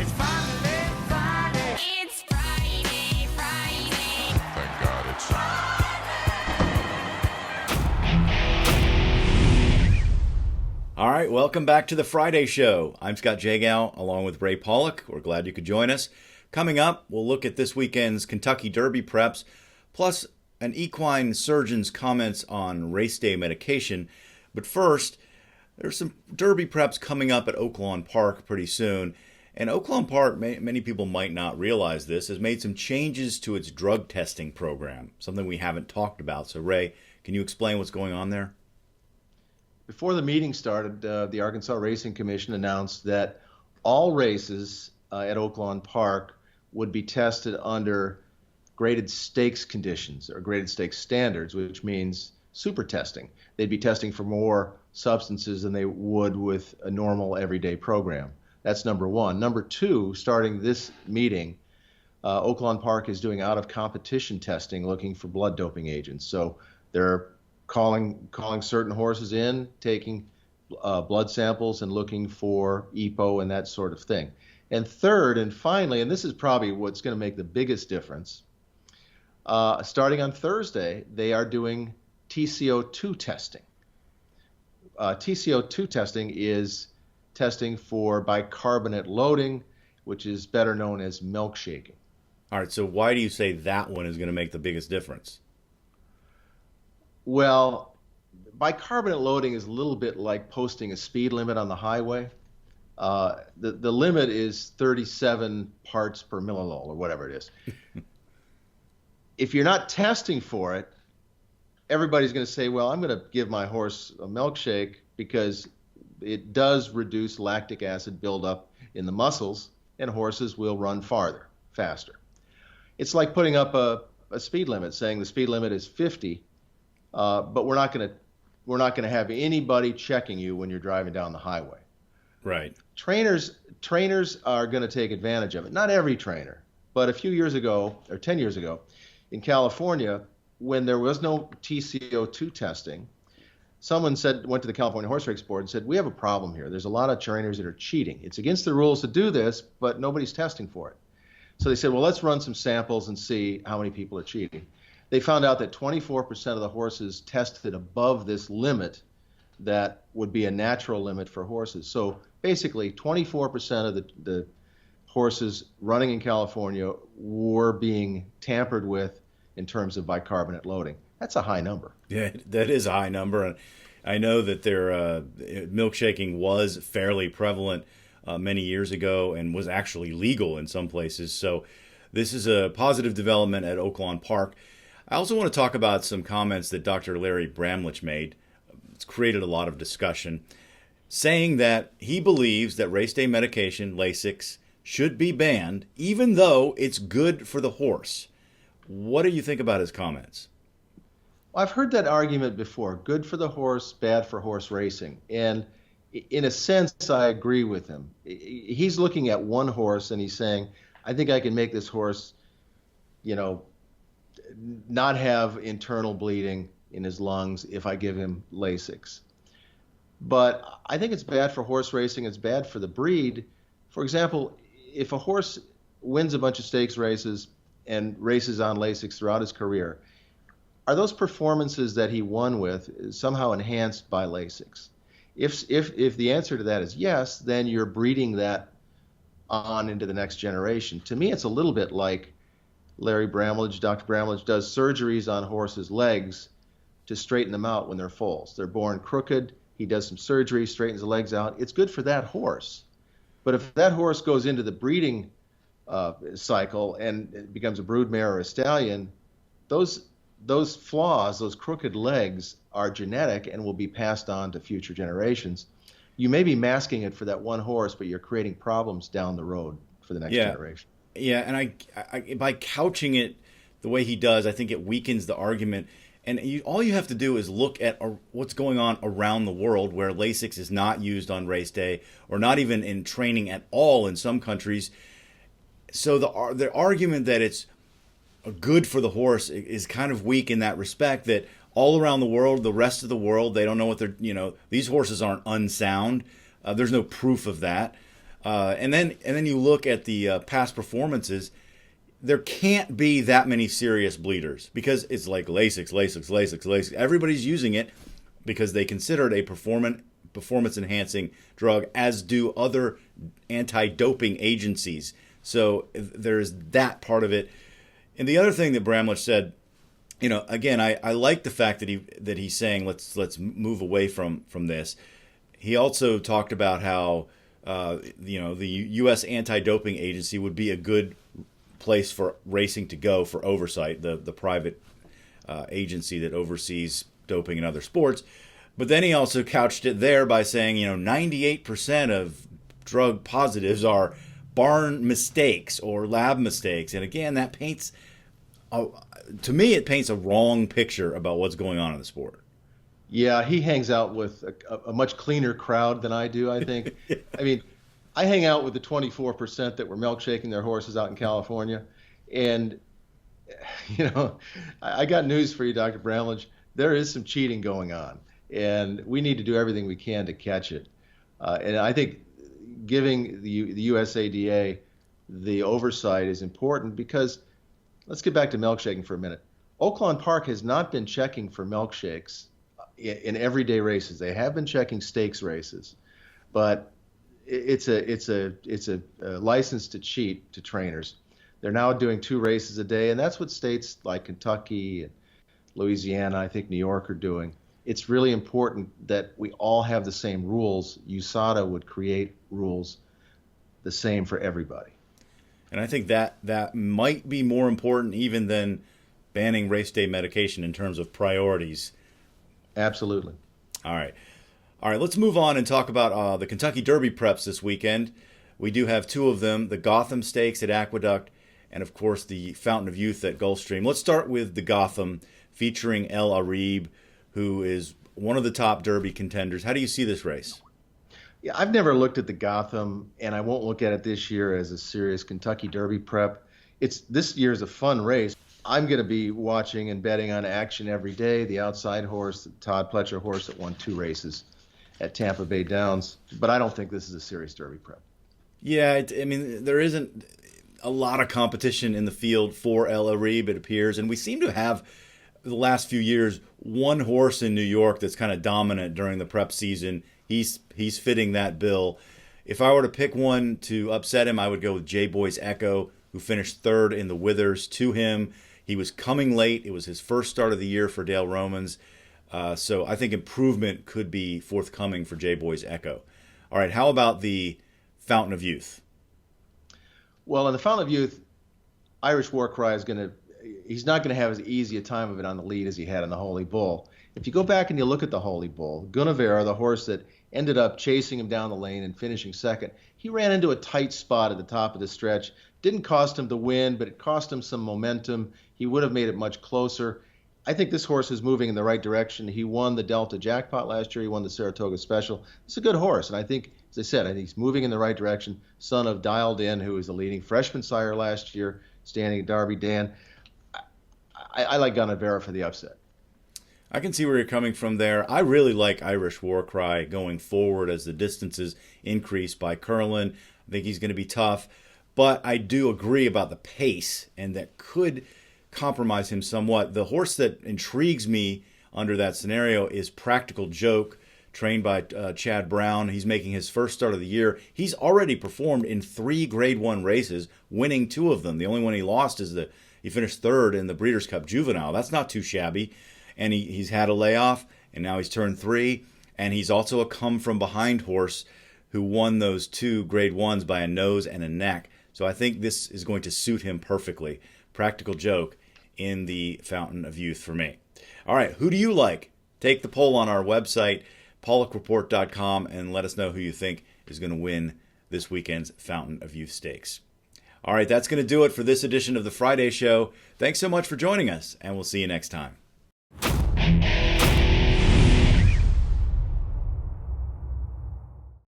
It's finally Friday. It's Friday, Friday. Thank God it's All right, welcome back to the Friday Show. I'm Scott Jagow, along with Ray Paulick. We're glad you could join us. Coming up, we'll look at this weekend's Kentucky Derby preps, plus an equine surgeon's comments on race day medication. But first, there's some Derby preps coming up at Oaklawn Park pretty soon. And Oaklawn Park, many people might not realize this, has made some changes to its drug testing program, something we haven't talked about. So, Ray, can you explain what's going on there? Before the meeting started, the Arkansas Racing Commission announced that all races at Oaklawn Park would be tested under graded stakes conditions or graded stakes standards, which means super testing. They'd be testing for more substances than they would with a normal everyday program. That's number one. Number two, starting this meeting, Oaklawn Park is doing out-of-competition testing looking for blood doping agents. So they're calling certain horses in, taking blood samples and looking for EPO and that sort of thing. And third and finally, and this is probably what's going to make the biggest difference, starting on Thursday, they are doing TCO2 testing. TCO2 testing is testing for bicarbonate loading, which is better known as milkshaking. All right, so why do you say that one is going to make the biggest difference? Well, bicarbonate loading is a little bit like posting a speed limit on the highway. The limit is 37 parts per milliliter or whatever it is. If you're not testing for it, everybody's going to say, well, I'm going to give my horse a milkshake because it does reduce lactic acid buildup in the muscles and horses will run farther, faster. It's like putting up a speed limit, saying the speed limit is 50. But we're not going to have anybody checking you when you're driving down the highway. Right. Trainers are going to take advantage of it. Not every trainer, but a few years ago, or 10 years ago, in California, when there was no TCO2 testing, someone went to the California Horse Race Board and said, we have a problem here. There's a lot of trainers that are cheating. It's against the rules to do this, but nobody's testing for it. So they said, well, let's run some samples and see how many people are cheating. They found out that 24% of the horses tested above this limit that would be a natural limit for horses. So basically, 24% of the horses running in California were being tampered with in terms of bicarbonate loading. That's a high number. Yeah, that is a high number. And I know that their milkshaking was fairly prevalent many years ago and was actually legal in some places. So this is a positive development at Oaklawn Park. I also want to talk about some comments that Dr. Larry Bramlage made. It's created a lot of discussion, saying that he believes that race day medication, Lasix, should be banned, even though it's good for the horse. What do you think about his comments? Well, I've heard that argument before. Good for the horse, bad for horse racing. And in a sense, I agree with him. He's looking at one horse and he's saying, I think I can make this horse, not have internal bleeding in his lungs if I give him Lasix. But I think it's bad for horse racing. It's bad for the breed. For example, if a horse wins a bunch of stakes races and races on Lasix throughout his career, are those performances that he won with somehow enhanced by Lasix? If the answer to that is yes, then you're breeding that on into the next generation. To me, it's a little bit like Larry Bramlage, Dr. Bramlage, does surgeries on horses' legs to straighten them out when they're foals. They're born crooked. He does some surgery, straightens the legs out. It's good for that horse. But if that horse goes into the breeding cycle and it becomes a broodmare or a stallion, those flaws, those crooked legs, are genetic and will be passed on to future generations. You may be masking it for that one horse, but you're creating problems down the road for the next generation. Yeah, and I by couching it the way he does, I think it weakens the argument. And all you have to do is look at what's going on around the world where Lasix is not used on race day or not even in training at all in some countries. So the argument that it's good for the horse is kind of weak in that respect, that all around the world, the rest of the world, they don't know what they're, these horses aren't unsound. There's no proof of that. And then you look at the past performances. There can't be that many serious bleeders because it's like Lasix. Everybody's using it because they consider it a performance enhancing drug, as do other anti-doping agencies. So there's that part of it. And the other thing that Bramlage said, again, I like the fact that he's saying let's move away from this. He also talked about how the U.S. anti-doping agency would be a good place for racing to go for oversight, the private agency that oversees doping in other sports. But then he also couched it there by saying, 98% of drug positives are barn mistakes or lab mistakes. And again, that paints, to me, it paints a wrong picture about what's going on in the sport. Yeah, he hangs out with a much cleaner crowd than I do, I think. I mean, I hang out with the 24% that were milkshaking their horses out in California. And, I got news for you, Dr. Bramlage. There is some cheating going on, and we need to do everything we can to catch it. And I think giving the USADA the oversight is important because, let's get back to milkshaking for a minute. Oaklawn Park has not been checking for milkshakes in everyday races. They have been checking stakes races, but it's a license to cheat to trainers. They're now doing 2 races a day, and that's what states like Kentucky and Louisiana, I think New York, are doing. It's really important that we all have the same rules. USADA would create rules the same for everybody. And I think that might be more important even than banning race day medication in terms of priorities. Absolutely. All right, let's move on and talk about the Kentucky Derby preps this weekend. We do have 2 of them, the Gotham Stakes at Aqueduct and, of course, the Fountain of Youth at Gulfstream. Let's start with the Gotham, featuring El Arib, who is one of the top Derby contenders. How do you see this race? Yeah, I've never looked at the Gotham, and I won't look at it this year as a serious Kentucky Derby prep. This year is a fun race. I'm going to be watching and betting on Action Every Day, the outside horse, the Todd Pletcher horse that won 2 races at Tampa Bay Downs. But I don't think this is a serious Derby prep. Yeah, there isn't a lot of competition in the field for El Arib, it appears. And we seem to have, the last few years, one horse in New York that's kind of dominant during the prep season. He's fitting that bill. If I were to pick one to upset him, I would go with J Boy's Echo, who finished 3rd in the Withers to him. He was coming late. It was his first start of the year for Dale Romans. So I think improvement could be forthcoming for J Boy's Echo. All right, how about the Fountain of Youth? Well, in the Fountain of Youth, Irish War Cry he's not going to have as easy a time of it on the lead as he had in the Holy Bull. If you go back and you look at the Holy Bull, Guinevere, the horse that ended up chasing him down the lane and finishing 2nd, he ran into a tight spot at the top of the stretch. Didn't cost him the win, but it cost him some momentum. He would have made it much closer. I think this horse is moving in the right direction. He won the Delta Jackpot last year. He won the Saratoga Special. It's a good horse, and I think, as I said, I think he's moving in the right direction. Son of Dialed In, who was the leading freshman sire last year, standing at Derby Dan. I like Guinevere for the upset. I can see where you're coming from there. I really like Irish War Cry going forward as the distances increase by Curlin. I think he's going to be tough. But I do agree about the pace, and that could compromise him somewhat. The horse that intrigues me under that scenario is Practical Joke, trained by Chad Brown. He's making his first start of the year. He's already performed in 3 Grade 1 races, winning 2 of them. The only one he lost is he finished 3rd in the Breeders' Cup Juvenile. That's not too shabby. And he's had a layoff, and now he's turned 3. And he's also a come-from-behind horse who won those 2 Grade 1s by a nose and a neck. So I think this is going to suit him perfectly. Practical Joke in the Fountain of Youth for me. All right, who do you like? Take the poll on our website, PaulickReport.com, and let us know who you think is going to win this weekend's Fountain of Youth Stakes. All right, that's going to do it for this edition of the Friday Show. Thanks so much for joining us, and we'll see you next time.